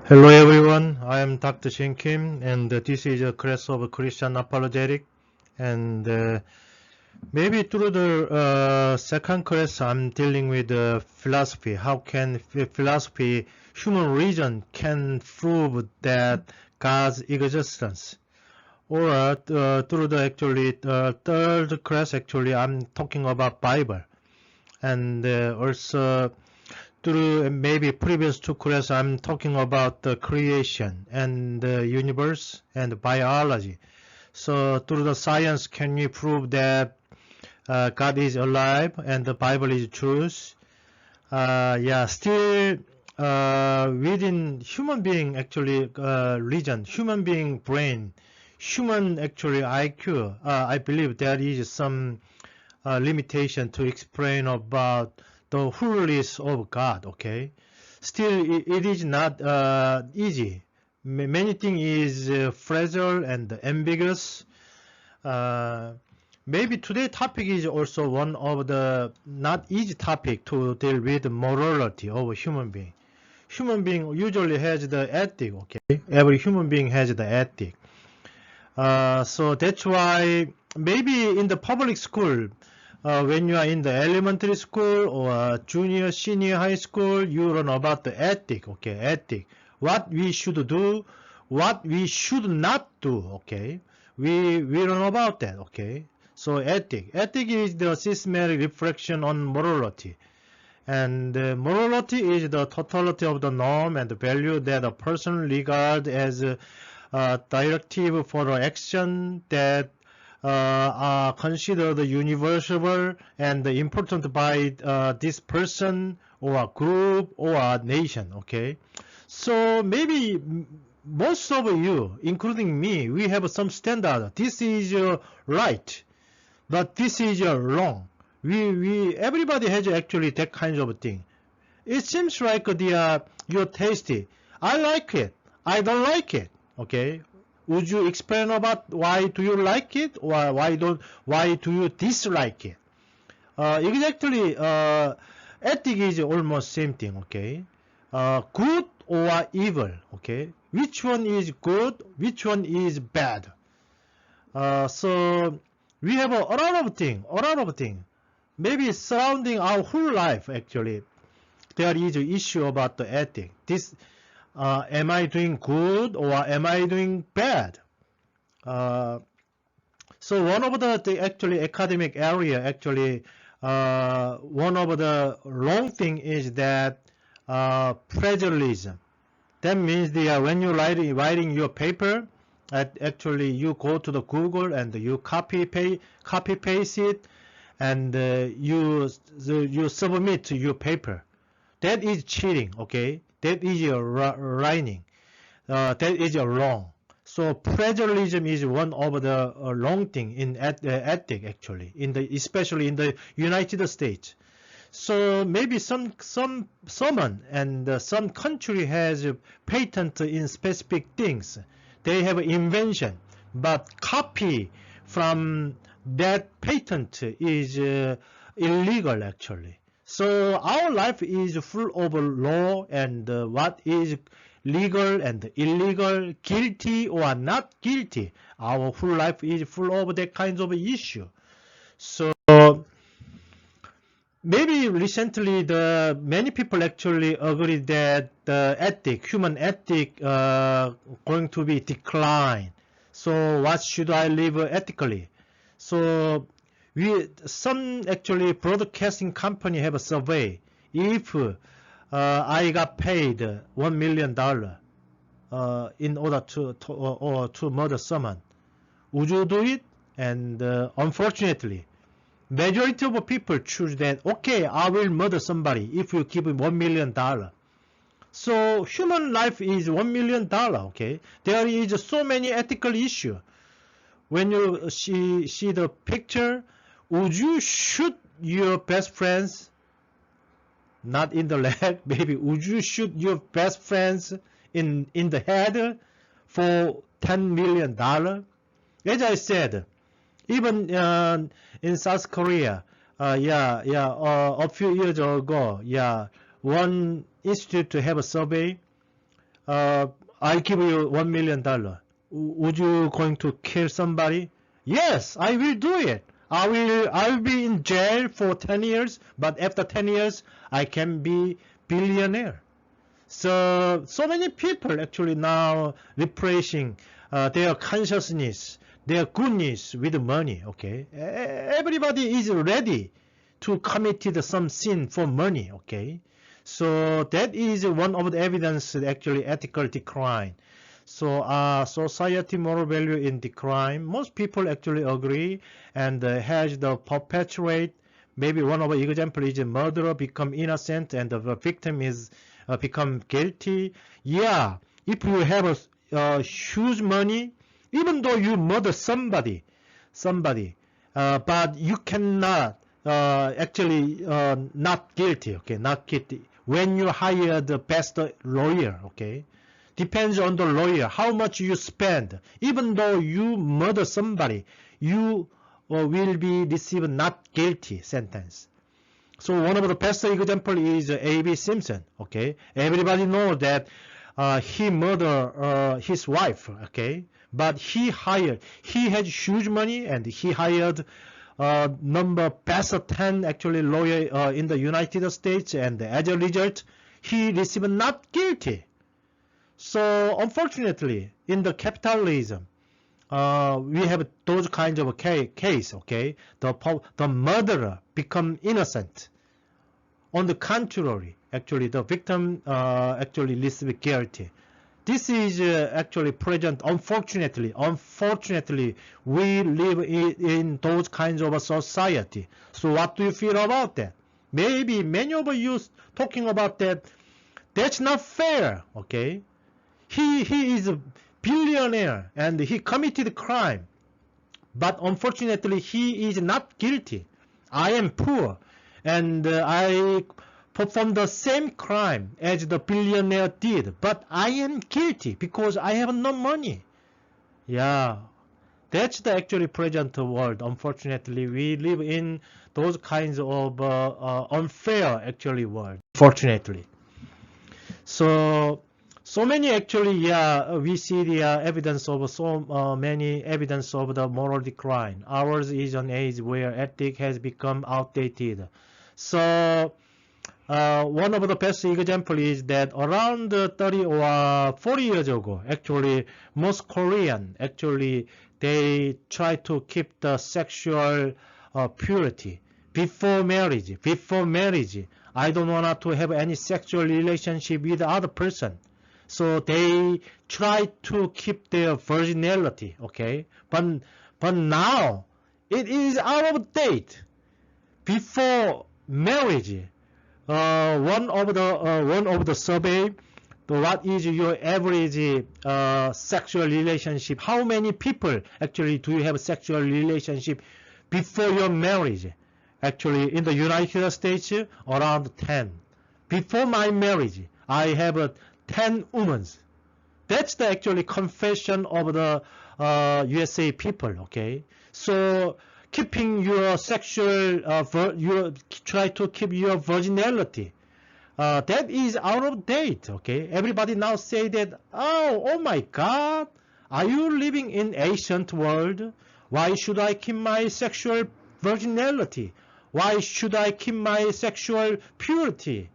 Hello everyone, I am Dr. Shin Kim and this is a class of Christian Apologetics, and maybe through the second class I'm dealing with philosophy. How can philosophy, human reason can prove that God's existence? Or through the actually third class actually I'm talking about Bible, and also through maybe previous two classes, I'm talking about the creation and the universe and biology. So through the science, can we prove that God is alive and the Bible is truth? Yeah, still within human being actually region, human being brain, human actually IQ. I believe there is some limitation to explain about the holiness of God, okay? Still, it is not easy. Many things is fragile and ambiguous. Uh, Maybe today's topic is also one of the not easy topic to deal with morality of a human being. Human being usually has the ethic, okay? Every human being has the ethic. So that's why maybe in the public school, when you are in the elementary school or junior, senior high school, you learn about the ethic, okay, ethic. What we should do, what we should not do, okay. We learn about that, okay. So ethic. Ethic is the systematic reflection on morality. And morality is the totality of the norm and the value that a person regards as directive for action that are considered universal and important by this person or a group or a nation, okay? So maybe most of you, including me, we have some standard. This is right, but this is wrong. Everybody has actually that kind of thing. It seems like you're tasty. I like it. I don't like it. Okay. Would you explain about why do you like it or why do you dislike it? Exactly. Ethic is almost same thing. Okay. Good or evil. Okay. Which one is good? Which one is bad? So we have a lot of thing. A lot of thing. Maybe surrounding our whole life actually. There is an issue about the ethic. Am I doing good or am I doing bad? So one of the actually academic area actually one of the wrong thing is that plagiarism. That means when you're writing your paper, actually you go to the Google and you copy paste it, and you submit your paper. That is cheating, okay? That is writing. That is wrong. So plagiarism is one of the wrong thing in ethic actually, especially in the United States. So maybe someone and some country has a patent in specific things. They have invention, but copy from that patent is illegal actually. So our life is full of law and what is legal and illegal, guilty or not guilty. Our whole life is full of that kinds of issue. So maybe recently the many people actually agree that the human ethic, going to be declined. So what should I live ethically? So some actually broadcasting company have a survey. If I got paid $1 million in order to murder someone, would you do it? And unfortunately, majority of people choose that, okay, I will murder somebody if you give him $1 million. So human life is $1 million, okay? There is so many ethical issues. When you see the picture, would you shoot your best friends? Not in the leg, maybe. Would you shoot your best friends in the head for $10 million? As I said, even in South Korea, a few years ago, one institute to have a survey. I give you $1 million. Would you going to kill somebody? Yes, I will do it. I'll be in jail for 10 years, but after 10 years, I can be billionaire. So many people actually now replacing their consciousness, their goodness with money. Okay, everybody is ready to commit some sin for money. Okay, so that is one of the evidence actually ethical decline. So society moral value in decline. Most people actually agree and has the perpetuate. Maybe one of the example is a murderer become innocent and the victim is become guilty. Yeah, if you have a huge money, even though you murder somebody, but you cannot actually not guilty. Okay, not guilty. When you hire the best lawyer, okay, depends on the lawyer how much you spend. Even though you murder somebody, you will be received not guilty sentence. So one of the best example is A.B. Simpson. Okay, everybody know that he murdered his wife. Okay, but he had huge money and he hired number best 10 actually lawyer in the United States, and as a result, he received not guilty. So unfortunately, in the capitalism, we have those kinds of case. Okay, the murderer become innocent. On the contrary, actually the victim actually receive guilty. This is actually present. Unfortunately, we live in those kinds of a society. So what do you feel about that? Maybe many of you talking about that. That's not fair. Okay, he is a billionaire and he committed crime, but unfortunately he is not guilty. I am poor and I performed the same crime as the billionaire did, but I am guilty because I have no money. Yeah, that's the actually present world. Unfortunately, we live in those kinds of unfair actually world. Fortunately, so many actually, yeah, we see the evidence of so many evidence of the moral decline. Ours is an age where ethic has become outdated. So one of the best example is that around 30 or 40 years ago, actually, most Korean actually they try to keep the sexual purity before marriage. Before marriage, I don't want to have any sexual relationship with the other person. So they try to keep their virginality, okay? But now it is out of date. Before marriage, one of the survey, what is your average sexual relationship? How many people actually do you have sexual relationship before your marriage? Actually, in the United States, around 10. Before my marriage, I have 10 women. That's the actually confession of the USA people. Okay, so keeping your sexual, you try to keep your virginality. That is out of date. Okay, everybody now say that. Oh my God, are you living in ancient world? Why should I keep my sexual virginality? Why should I keep my sexual purity?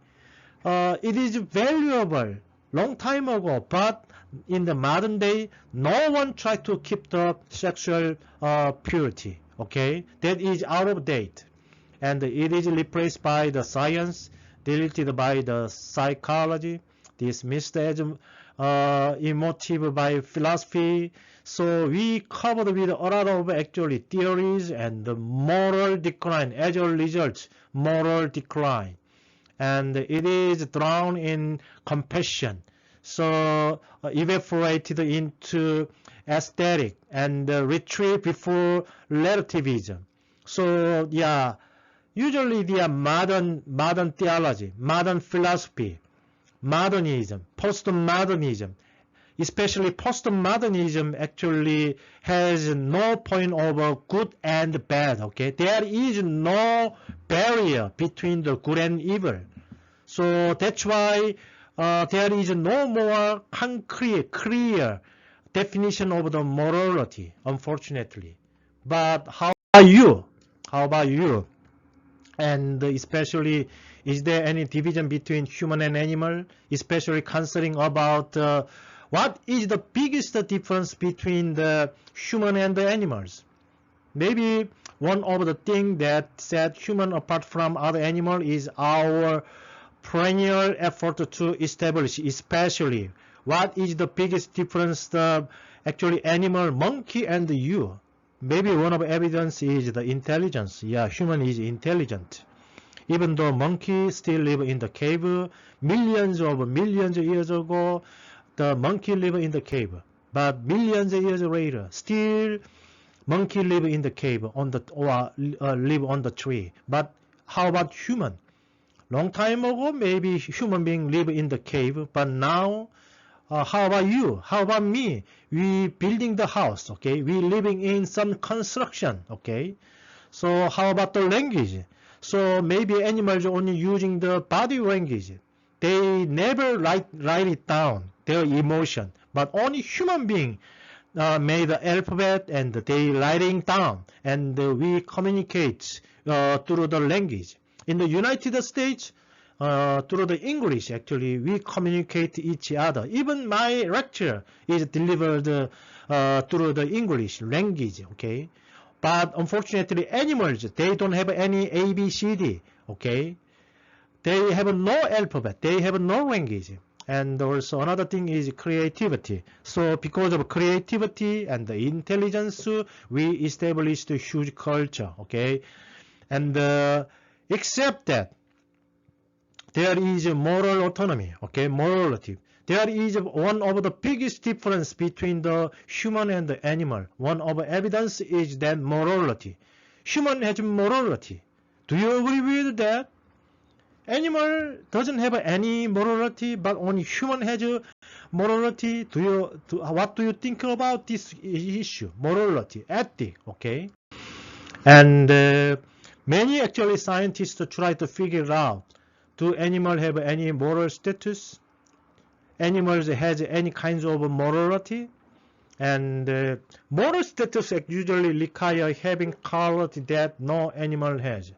It is valuable long time ago, but in the modern day, no one try to keep the sexual purity. Okay, that is out of date, and it is replaced by the science, deleted by the psychology, dismissed as emotive by philosophy. So we covered with a lot of actually theories and the moral decline. As a result, moral decline, and it is drowned in compassion. So evaporated into aesthetic and retreat before relativism. So yeah, usually the modern theology, modern philosophy, modernism, postmodernism, especially postmodernism actually has no point of good and bad. Okay, there is no barrier between the good and evil. So that's why there is no more concrete, clear definition of the morality, unfortunately. But how about you? How about you? And especially, is there any division between human and animal? Especially considering about what is the biggest difference between the human and the animals? Maybe one of the things that set human apart from other animal is our perennial effort to establish, especially what is the biggest difference the actually animal, monkey and you. Maybe one of evidence is the intelligence. Yeah, human is intelligent. Even though monkey still live in the cave, millions of years ago, the monkey live in the cave. But millions of years later, still monkey live in the cave on the or live on the tree. But how about human? Long time ago, maybe human being live in the cave, but now, how about you? How about me? We building the house, okay? We living in some construction, okay? So how about the language? So maybe animals only using the body language. They never write it down, their emotion. But only human being made the alphabet and they writing down. And we communicate through the language. In the United States, through the English, actually, we communicate each other. Even my lecture is delivered through the English language, okay? But unfortunately, animals, they don't have any A, B, C, D, okay? They have no alphabet. They have no language. And also another thing is creativity. So because of creativity and the intelligence, we established a huge culture, okay? And except that there is a moral autonomy, okay, morality. There is one of the biggest difference between the human and the animal. One of the evidence is that morality. Human has morality. Do you agree with that? Animal doesn't have any morality, but only human has morality. What do you think about this issue? Morality, ethic, okay? And many actually scientists try to figure out, do animals have any moral status? Animals has any kinds of morality? And moral status usually require having quality that no animal has.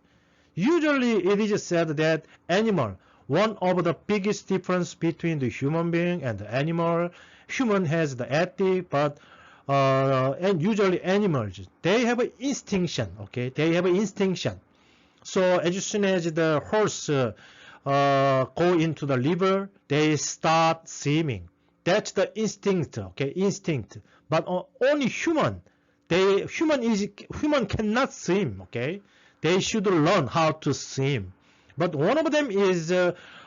Usually it is said that animal, one of the biggest difference between the human being and the animal, human has the ethic, but and usually animals, they have an instinction, okay? They have an instinction. So as soon as the horse go into the river, they start swimming. That's the instinct, okay? Instinct. But only human, human cannot swim, okay? They should learn how to swim. But one of them is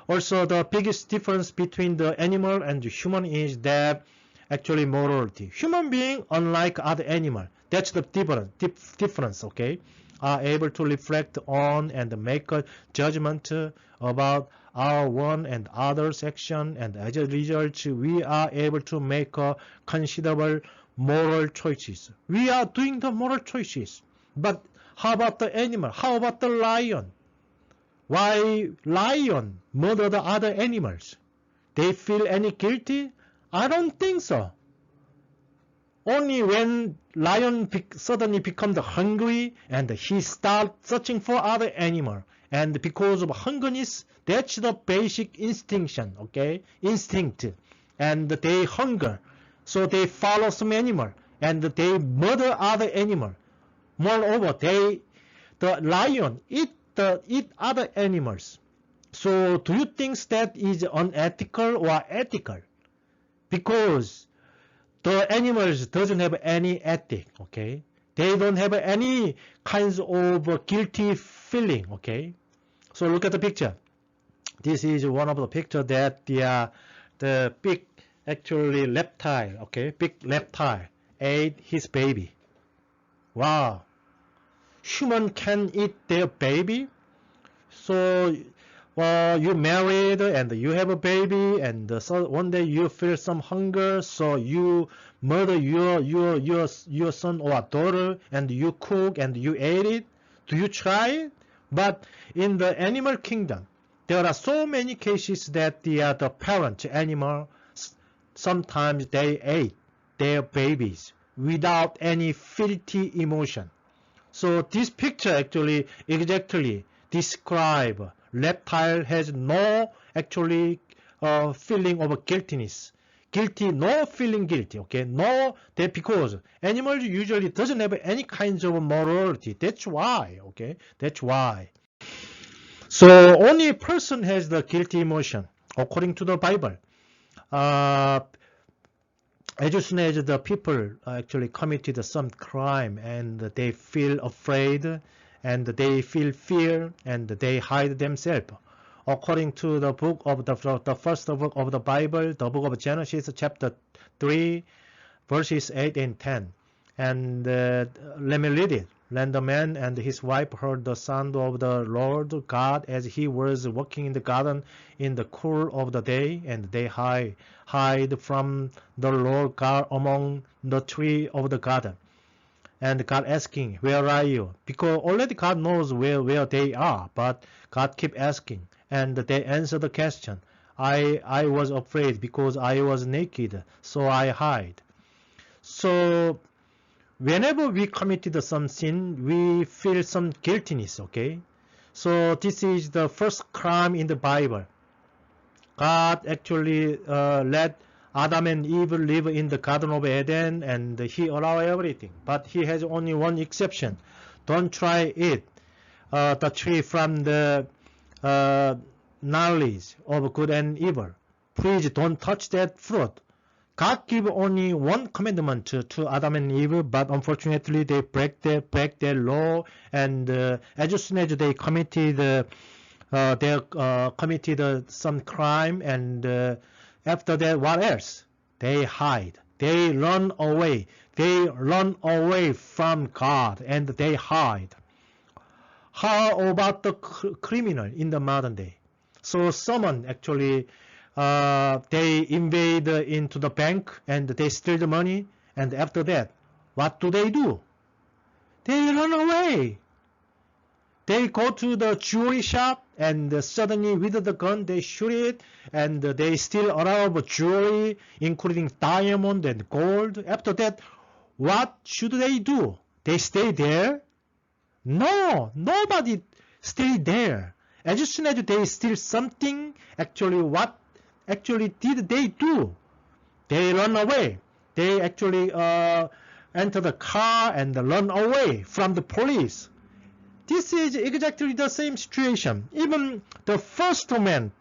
also the biggest difference between the animal and the human is that actually morality. Human being, unlike other animal, that's the difference, okay? Are able to reflect on and make a judgment about our one and others' action, and as a result, we are able to make considerable moral choices. We are doing the moral choices. But how about the animal? How about the lion? Why lion murder the other animals? They feel any guilty? I don't think so. Only when lion suddenly becomes hungry and he starts searching for other animal, and because of hungerness, that's the basic instinct, okay? Instinct, and they hunger, so they follow some animal and they murder other animal. Moreover, the lion eat other animals. So do you think that is unethical or ethical? Because the animals doesn't have any ethic, okay? They don't have any kinds of guilty feeling, okay? So look at the picture. This is one of the picture that the big actually reptile, okay? Big reptile ate his baby. Wow. Human can eat their baby? So you married and you have a baby, and so one day you feel some hunger, so you murder your son or daughter, and you cook and you ate it. Do you try it? But in the animal kingdom, there are so many cases that the parent animal, sometimes they ate their babies without any filthy emotion. So this picture actually exactly describe reptile has no actually feeling of guiltiness. Guilty, no feeling guilty, okay? No, that because animals usually doesn't have any kinds of morality. That's why, okay? That's why. So only a person has the guilty emotion, according to the Bible. As soon as the people actually committed some crime and they feel afraid and they feel fear and they hide themselves. According to the book of the first book of the Bible, the book of Genesis, chapter 3, verses 8 and 10. And let me read it. Then the man and his wife heard the sound of the Lord God as he was walking in the garden in the cool of the day, and they hide from the Lord God among the tree of the garden. And God asking, where are you? Because already God knows where they are, but God keep asking. And they answer the question, I was afraid because I was naked, so I hide. So whenever we committed some sin, we feel some guiltiness, okay? So this is the first crime in the Bible. God actually let Adam and Eve live in the Garden of Eden, and he allowed everything. But he has only one exception. Don't try it, the tree from the knowledge of good and evil. Please don't touch that fruit. God gave only one commandment to Adam and Eve, but unfortunately they break their law, and as soon as they committed committed some crime, and after that, what else? They hide. They run away. They run away from God, and they hide. How about the criminal in the modern day? So someone actually they invade into the bank and they steal the money, and after that, what do? They run away. They go to the jewelry shop, and suddenly with the gun they shoot it, and they steal a lot of jewelry, including diamond and gold. After that, what should they do? They stay there? No, nobody stay there. As soon as they steal something, actually what actually did they do? They run away. They actually enter the car and run away from the police. This is exactly the same situation. Even the first man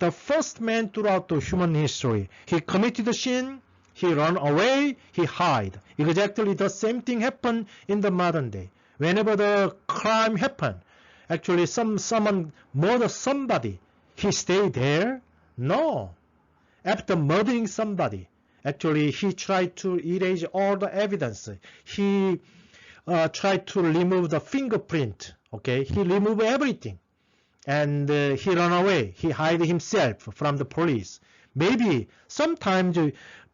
throughout the human history, he committed a sin, he ran away, he hid. Exactly the same thing happened in the modern day. Whenever the crime happened, actually someone murdered somebody, he stayed there? No. After murdering somebody, actually he tried to erase all the evidence. He tried to remove the fingerprint. Okay, he removed everything, and he ran away. He hid himself from the police. Maybe sometimes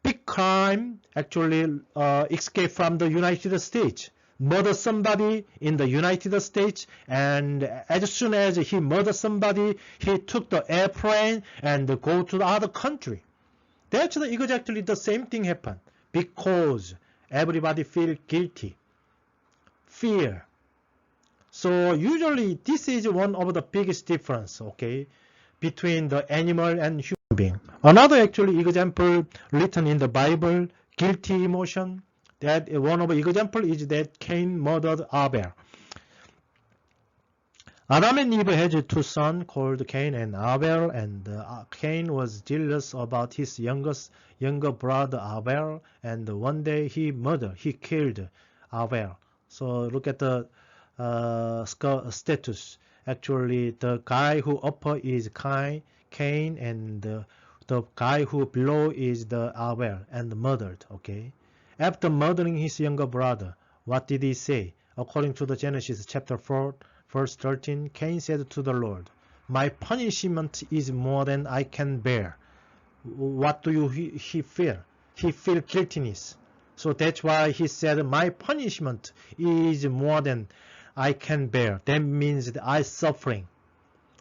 big crime actually escape from the United States. Murder somebody in the United States, and as soon as he murdered somebody, he took the airplane and go to the other country. That's exactly the same thing happened because everybody feel guilty, fear. So usually this is one of the biggest difference, okay, between the animal and human being. Another actually example written in the Bible, guilty emotion. That one of the example is that Cain murdered Abel. Adam and Eve had two sons called Cain and Abel, and Cain was jealous about his younger brother Abel, and one day he killed Abel. So look at the status. Actually, the guy who upper is Cain, and the guy who below is the Abel, and murdered. Okay. After murdering his younger brother, what did he say? According to the Genesis chapter 4, verse 13, Cain said to the Lord, "My punishment is more than I can bear." What do he feel? He feel guiltiness. So that's why he said, "My punishment is more than I can bear." That means that I'm suffering.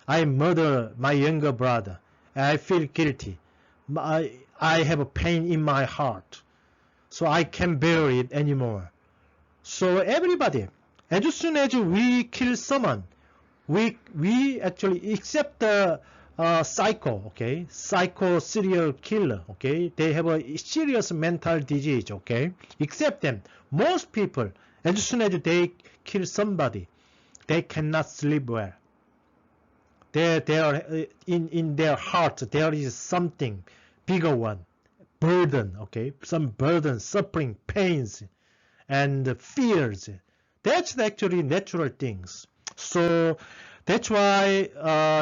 I murder my younger brother. I feel guilty. I have a pain in my heart. So I can't bear it anymore. So everybody, as soon as we kill someone, we actually accept the psycho, okay, psycho serial killer, okay, they have a serious mental disease, okay, accept them. Most people, as soon as they kill somebody, they cannot sleep well. They are in their heart there is something bigger one, burden, okay, some burden, suffering, pains, and fears. That's actually natural things. So that's why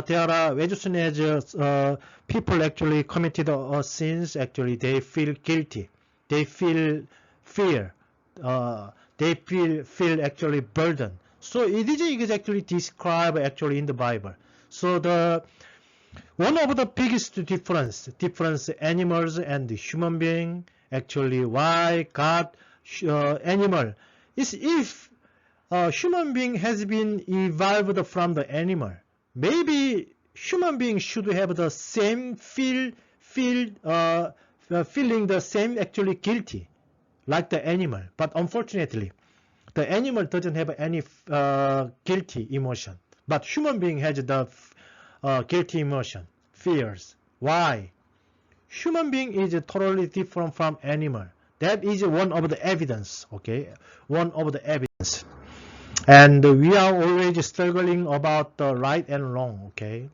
there are, as soon as people actually committed sins, actually they feel guilty, they feel fear, they feel actually burden. So it is exactly described actually in the Bible. So the one of the biggest difference animals and human being, actually why God animal is if human being has been evolved from the animal. Maybe human being should have the same feeling the same actually guilty like the animal. But unfortunately, the animal doesn't have any guilty emotion. But human being has the guilty emotion, fears. Why? Human being is totally different from animal. That is one of the evidence, okay? One of the evidence. And we are always struggling about the right and wrong, okay?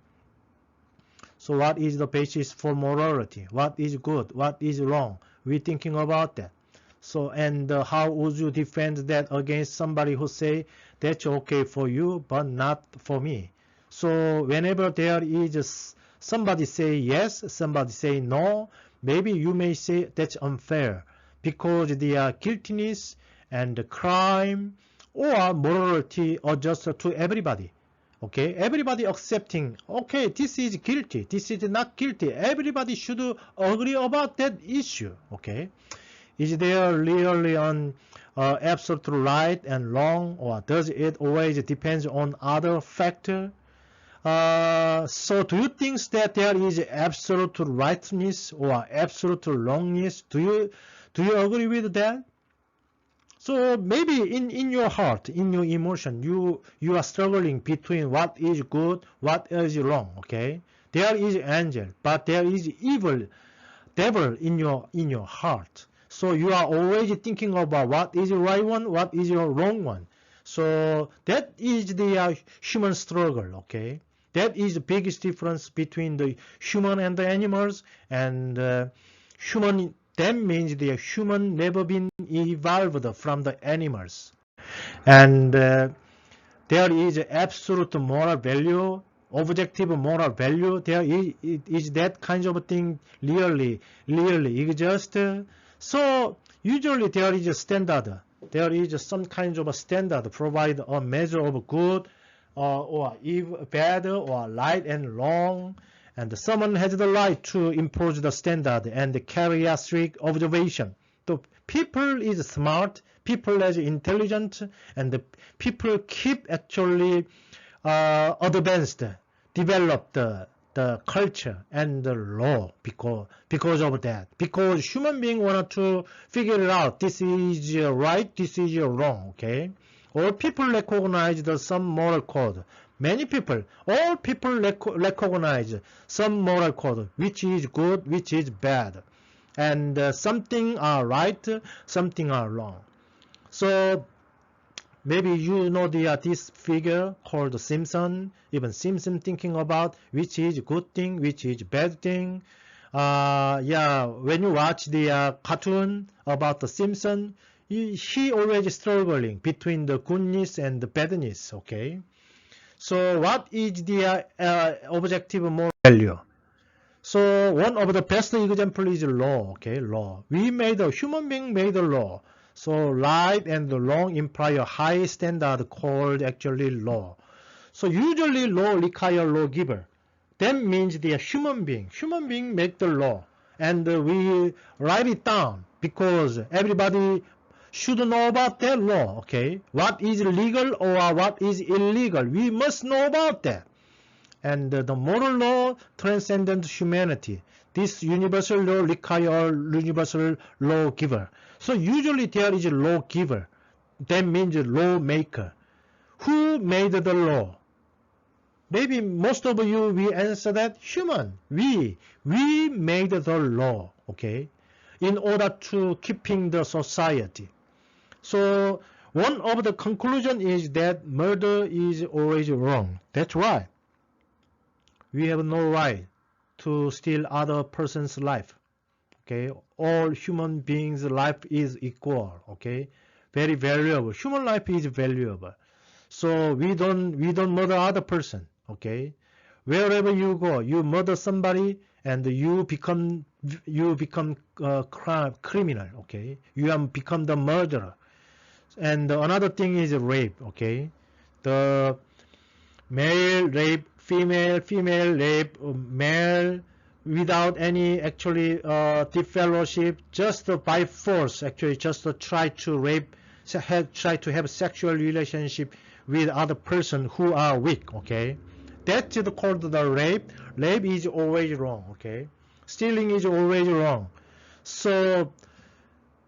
So what is the basis for morality? What is good? What is wrong? We thinking about that. So, and how would you defend that against somebody who say that's okay for you, but not for me? So whenever there is somebody say yes, somebody say no, maybe you may say that's unfair because the guiltiness and the crime or morality adjust to everybody. Okay, everybody accepting, okay, this is guilty, this is not guilty. Everybody should agree about that issue. Okay, is there really an absolute right and wrong, or does it always depends on other factor? So do you think that there is absolute rightness or absolute wrongness? Do you agree with that? So maybe in your heart, in your emotion, you are struggling between what is good, what is wrong. Okay, there is angel, but there is evil, devil in your heart. So you are always thinking about what is the right one, what is your wrong one. So that is the human struggle. Okay, that is the biggest difference between the human and the animals. And human, that means the human never been evolved from the animals. And there is absolute moral value, objective moral value. There is that kind of thing really exist. So usually there is a standard. There is some kind of a standard provide a measure of good or evil, bad or right and wrong. And someone has the right to impose the standard and carry a strict observation. So people is smart, people is intelligent, and the people keep actually advanced, develop the culture and the law because of that. Because human being wanted to figure it out. This is right, this is wrong. Okay, all people recognize some moral code. Many people, all people recognize some moral code, which is good, which is bad, and something are right, something are wrong. So maybe you know this figure called Simpson. Even Simpson thinking about which is good thing, which is bad thing. Yeah, when you watch the cartoon about the Simpson, he always struggling between the goodness and the badness. Okay, so what is the objective moral value? So one of the best example is law. Okay, law. We made a human being made a law. So right and wrong imply a high standard called actually law. So usually law require lawgiver. That means the human being make the law, and we write it down because everybody should know about that law. Okay, what is legal or what is illegal, we must know about that. And the moral law transcends humanity. This universal law requires a universal lawgiver. So usually there is a lawgiver. That means a lawmaker. Who made the law? Maybe most of you will answer that human. We made the law, okay, in order to keeping the society. So one of the conclusion is that murder is always wrong. That's right. We have no right to steal other person's life. Okay, all human beings' life is equal. Okay, very valuable. Human life is valuable. So we don't murder other person. Okay, wherever you go, you murder somebody and you become criminal. Okay, you have become the murderer. And another thing is rape. Okay, the male rape, female rape, male without any actually deep fellowship, just by force, actually just to try to rape, try to have sexual relationship with other person who are weak. Okay, that's called the rape. Rape is always wrong. Okay, stealing is always wrong. So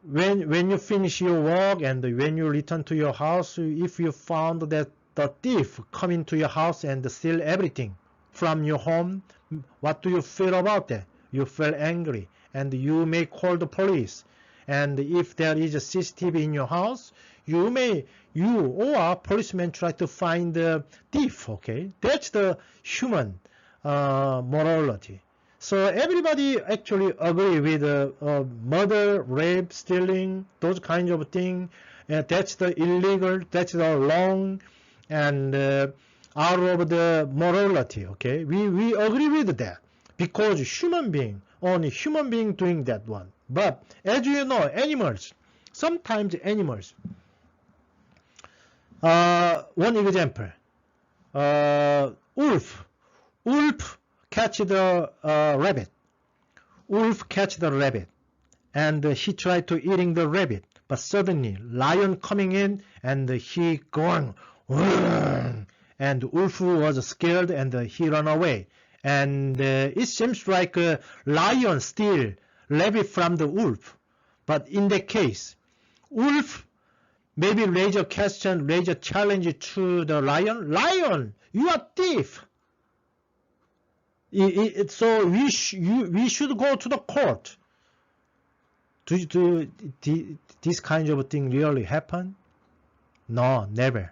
when you finish your work and when you return to your house, if you found that the thief come into your house and steal everything from your home, what do you feel about that? You feel angry and you may call the police. And if there is a CCTV in your house, you or a policeman try to find the thief. Okay, that's the human morality. So everybody actually agree with murder, rape, stealing, those kinds of things. That's the illegal, that's the wrong, and out of the morality. Okay, we agree with that because only human being doing that one. But as you know, animals, sometimes animals. One example, wolf catch the rabbit. Wolf catch the rabbit, and he tried to eating the rabbit. But suddenly, lion coming in, and he going, and wolf was scared, and he ran away. And it seems like a lion steal rabbit from the wolf. But in that case, wolf maybe raise a question, raise a challenge to the lion. Lion, you are thief. So we should go to the court. Do this kind of thing really happen? No, never.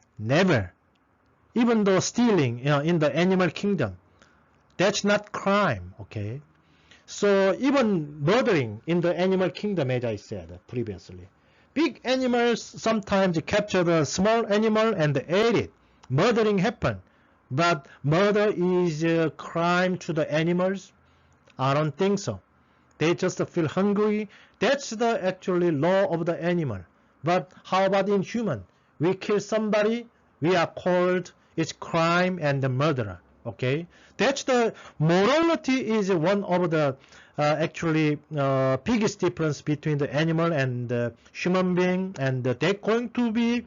Even though stealing, in the animal kingdom, that's not crime. Okay, so even murdering in the animal kingdom, as I said previously, big animals sometimes capture the small animal and ate it. Murdering happen. But murder is a crime to the animals? I don't think so. They just feel hungry. That's the actually law of the animal. But how about in human? We kill somebody, we are called it's crime and the murderer. Okay, that's the morality is one of the actually biggest difference between the animal and the human being, and they're going to be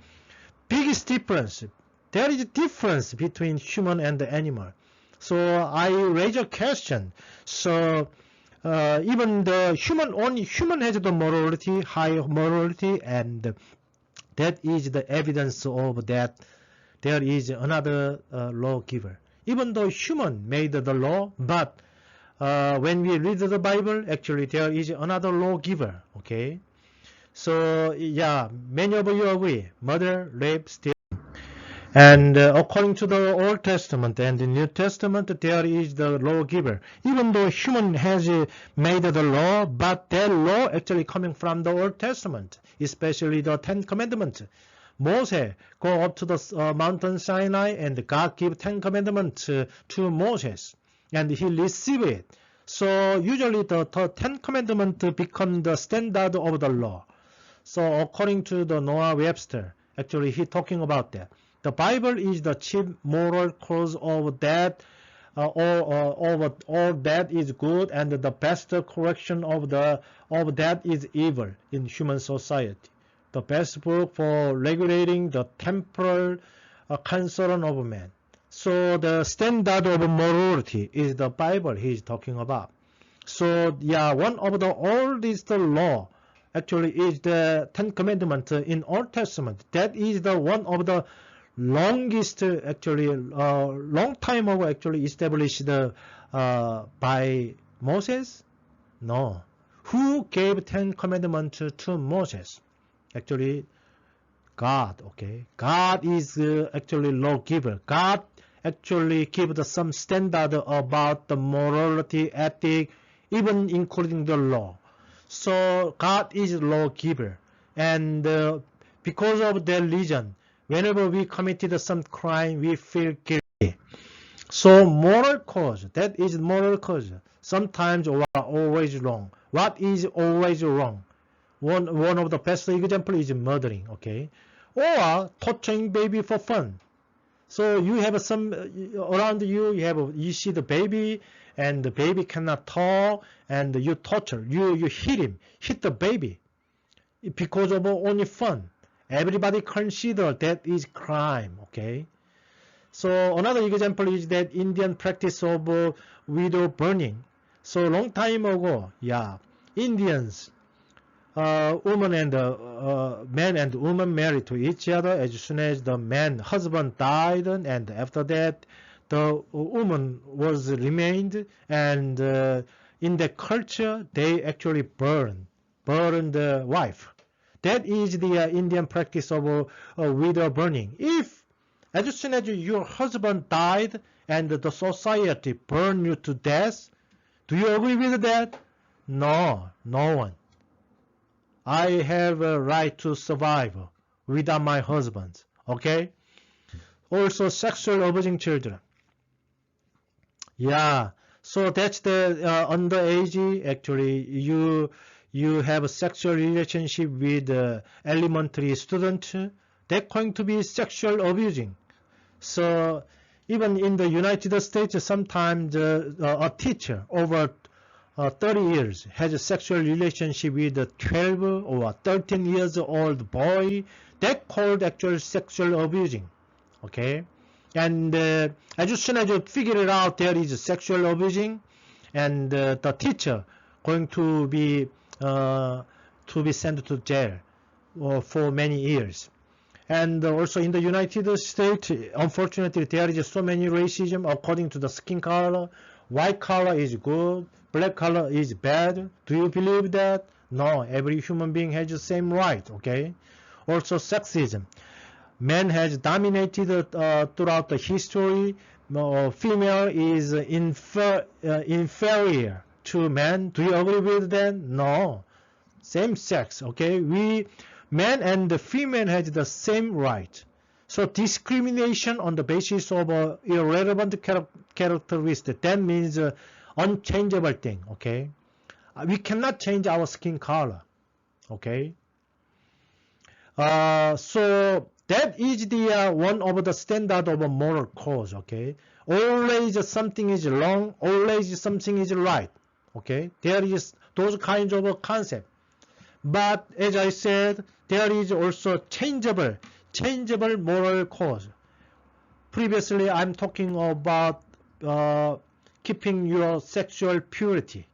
biggest difference. There is a difference between human and the animal. So I raise a question. So even the only human has the morality, high morality, and that is the evidence of that there is another lawgiver. Even though human made the law, but when we read the Bible, actually there is another lawgiver. Okay, so yeah, many of you agree: murder, rape, steal. And according to the Old Testament and the New Testament, there is the lawgiver. Even though human has made the law, but that law actually coming from the Old Testament, especially the Ten Commandments. Moses go up to the mountain Sinai, and God give Ten Commandments to Moses, and he received it. So usually the Ten Commandments become the standard of the law. So according to the Noah Webster, actually he talking about that. The Bible is the chief moral cause of that, all that is good, and the best correction of that is evil in human society. The best book for regulating the temporal concern of man. So the standard of morality is the Bible he's talking about. So yeah, one of the oldest law actually is the Ten Commandments in Old Testament. That is the one of the longest actually long time ago actually established by Moses. No, who gave Ten Commandments to Moses? Actually, God. Okay, God is actually lawgiver. God actually gives some standard about the morality, ethic, even including the law. So God is lawgiver, and because of that reason, whenever we committed some crime, we feel guilty. So moral cause, that is moral cause. Sometimes or always wrong. What is always wrong? One of the best example is murdering, okay, or torturing baby for fun. So you have some around you. You see the baby, and the baby cannot talk, and you torture. You hit the baby because of only fun. Everybody consider that is crime. Okay. So another example is that Indian practice of widow burning. So long time ago, yeah, Indians, woman and man and woman married to each other as soon as the husband died, and after that the woman was remained, and in the culture they actually burn the wife. That is the Indian practice of widow burning. If as soon as your husband died and the society burned you to death, do you agree with that? No, no one. I have a right to survive without my husband. Okay? Also, sexual abusing children. Yeah. So that's the underage. Actually, you have a sexual relationship with elementary student. They're going to be sexual abusing. So even in the United States, sometimes a teacher over 30 years has a sexual relationship with a 12 or 13 years old boy. That called actual sexual abusing. Okay, and as soon as you figure it out, there is sexual abusing, and the teacher going to be sent to jail for many years. And also in the United States, unfortunately, there is so many racism according to the skin color. White color is good, black color is bad. Do you believe that? No, every human being has the same right, okay? Also sexism. Man has dominated throughout the history. Female is inferior to man. Do you agree with that? No. Same sex, okay? Man and the female has the same right. So discrimination on the basis of irrelevant characteristic, that means unchangeable thing, okay? We cannot change our skin color, okay? So that is the one of the standard of a moral cause, okay? Always something is wrong, always something is right, okay? There is those kinds of a concept. But as I said, there is also changeable moral cause. Previously, I'm talking about keeping your sexual purity.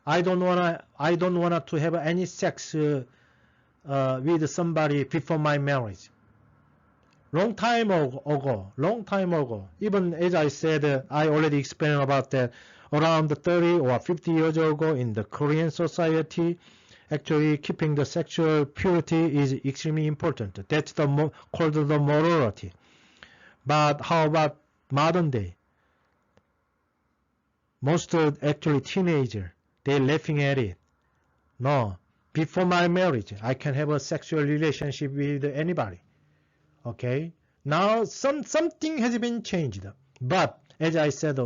I don't wanna to have any sex with somebody before my marriage. Long time ago. Even as I said, I already explained about that around 30 or 50 years ago in the Korean society. Actually, keeping the sexual purity is extremely important. That's called the morality. But how about modern day? Most actually teenagers, they're laughing at it. No, before my marriage, I can have a sexual relationship with anybody. Okay? Now, something has been changed. But, as I said,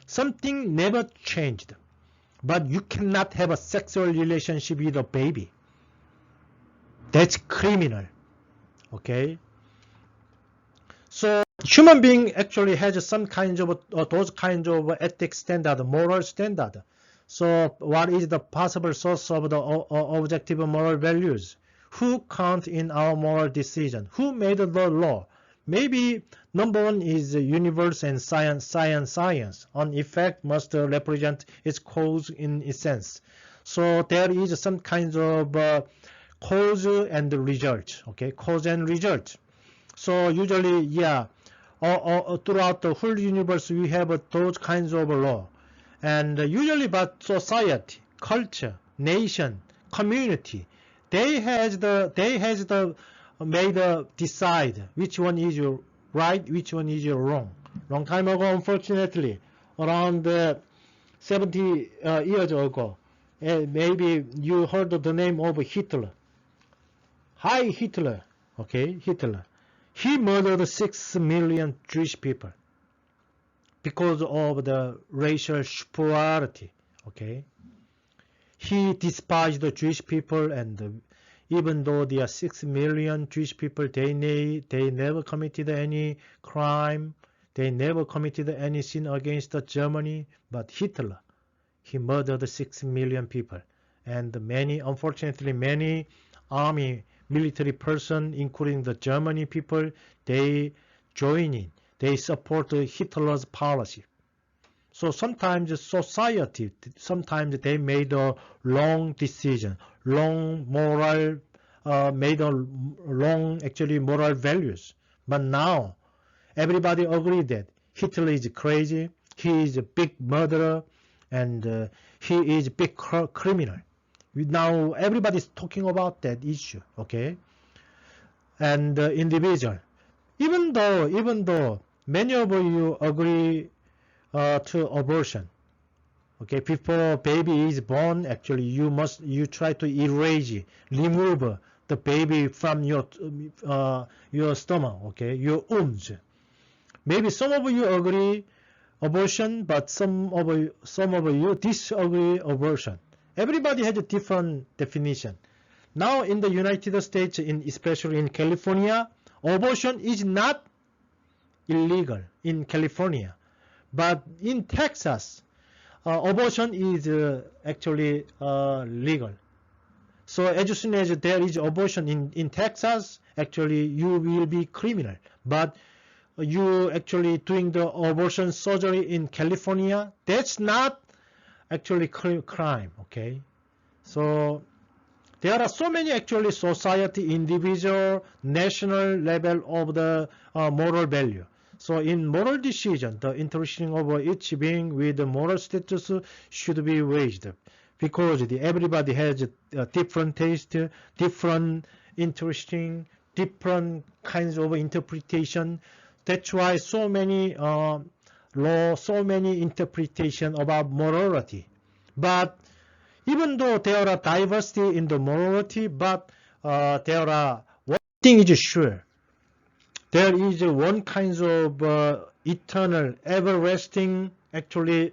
something never changed. But you cannot have a sexual relationship with a baby. That's criminal. Okay? So human being actually has some kinds of those kinds of ethics standard, moral standard. So what is the possible source of the objective moral values? Who count in our moral decision? Who made the law? Maybe number one is universe and science. An effect must represent its cause in essence. So there is some kind of cause and result. Okay, cause and result. So usually, yeah, throughout the whole universe, we have those kinds of law. And usually, but society, culture, nation, community, they has the made decide which one is right, which one is wrong. Long time ago, unfortunately, around 70 years ago, maybe you heard the name of Hitler. Hi, Hitler. Okay, Hitler. He murdered 6 million Jewish people because of the racial superiority. Okay, he despised the Jewish people, and even though there are 6 million Jewish people, they never committed any crime, they never committed any sin against Germany. But Hitler, he murdered 6 million people, and unfortunately, many army, military person, including the Germany people, they join in. They support Hitler's policy. So sometimes society, sometimes they made a wrong decision, wrong moral, actually moral values. But now everybody agreed that Hitler is crazy, he is a big murderer, and he is a big criminal. Now everybody's talking about that issue, okay? And individual, even though many of you agree to abortion, okay, before baby is born, actually you try to remove the baby from your stomach, okay, your wombs. Maybe some of you agree abortion, but some of you disagree abortion. Everybody has a different definition. Now in the United States, especially in California, abortion is not illegal in California. But in Texas, abortion is actually legal. So as soon as there is abortion in Texas, actually you will be criminal. But you actually doing the abortion surgery in California, that's not actually crime, okay? So there are so many actually society, individual, national level of the moral value. So in moral decision, the interaction of each being with the moral status should be weighed, because everybody has a different taste, different interesting, different kinds of interpretation. That's why so many so many interpretation about morality. But even though there are diversity in the morality, but there are one thing is sure. There is one kind of eternal, everlasting, actually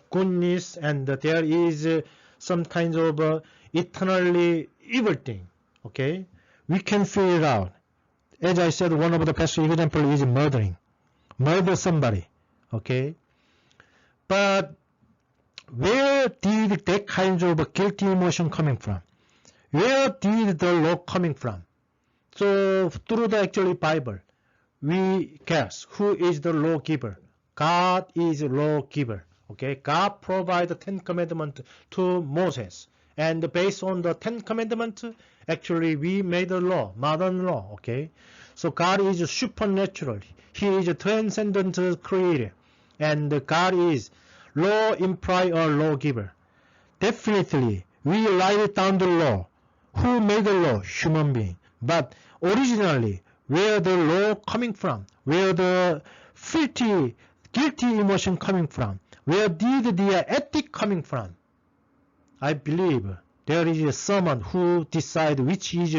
goodness, and there is some kind of eternally evil thing. Okay, we can figure it out. As I said, one of the best examples is murder somebody. Okay, but where did that kind of guilty emotion coming from? Where did the law coming from? So through the actually Bible, we guess who is the lawgiver. God is the lawgiver. Okay, God provided the 10 Commandments to Moses, and based on the 10 Commandments, actually we made a law, modern law. Okay, so God is supernatural. He is a transcendent creator, and God is law imply a lawgiver. Definitely, we write down the law. Who made the law? Human being. But originally, where the law coming from? Where the guilty emotion coming from? Where did the ethic coming from? I believe there is someone who decide which is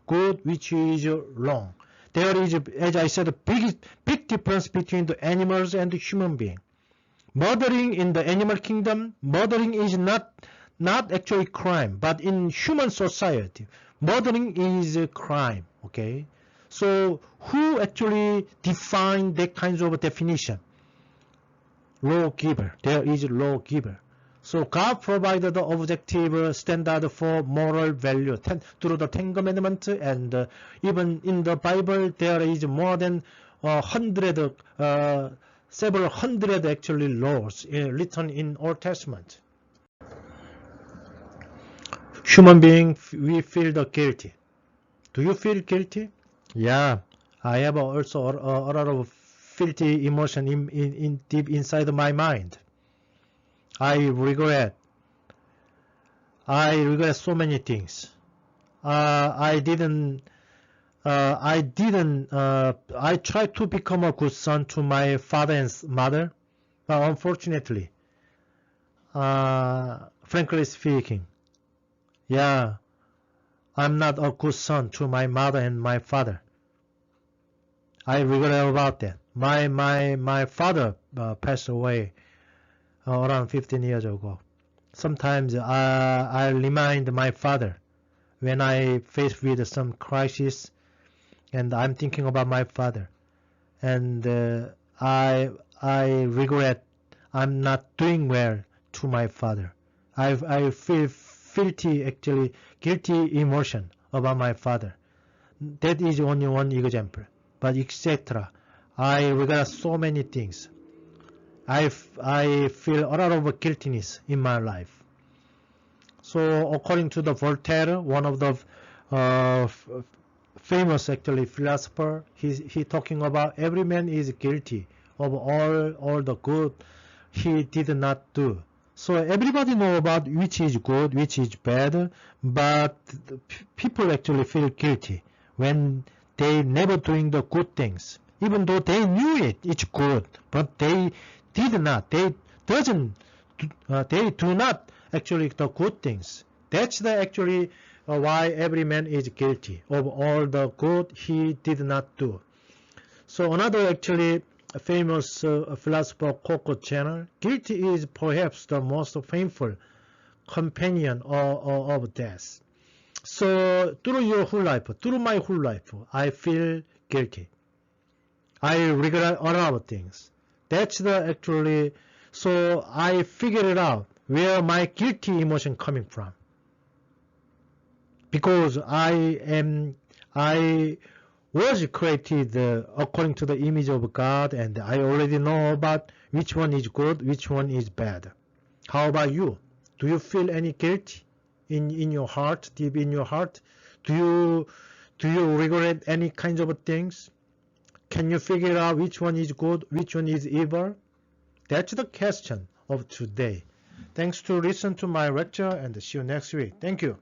good, which is wrong. There is, as I said, a big difference between the animals and the human being. Murdering in the animal kingdom, murdering is not actually crime, but in human society, murdering is a crime, okay? So who actually defined that kind of definition? Lawgiver. There is lawgiver. So God provided the objective standard for moral value through the 10 Commandments, and even in the Bible there is more than several hundred actually laws written in Old Testament. Human being, we feel the guilty. Do you feel guilty? Yeah, I have also a lot of filthy emotion in deep inside my mind. I regret so many things. I tried to become a good son to my father and mother, but unfortunately, frankly speaking, yeah, I'm not a good son to my mother and my father. I regret about that. My father passed away around 15 years ago. Sometimes I remind my father when I face with some crisis, and I'm thinking about my father, and I regret I'm not doing well to my father. I feel actually guilty emotion about my father. That is only one example, but etc. I regret so many things. I feel a lot of guiltiness in my life. So according to the Voltaire, one of the famous actually philosopher, he talking about every man is guilty of all the good he did not do. So everybody know about which is good, which is bad, but people actually feel guilty when they never doing the good things, even though they knew it's good, but they did not. They do not actually the good things. That's the actually why every man is guilty of all the good he did not do. So another actually famous philosopher Coco Chanel, guilty is perhaps the most painful companion of death. So through my whole life, I feel guilty. I regret a lot of things. That's the actually, so I figured it out where my guilty emotion coming from. Because I was created according to the image of God, and I already know about which one is good, which one is bad. How about you? Do you feel any guilt in your heart, deep in your heart? Do you regret any kinds of things? Can you figure out which one is good, which one is evil? That's the question of today. Thanks to listen to my lecture, and see you next week. Thank you.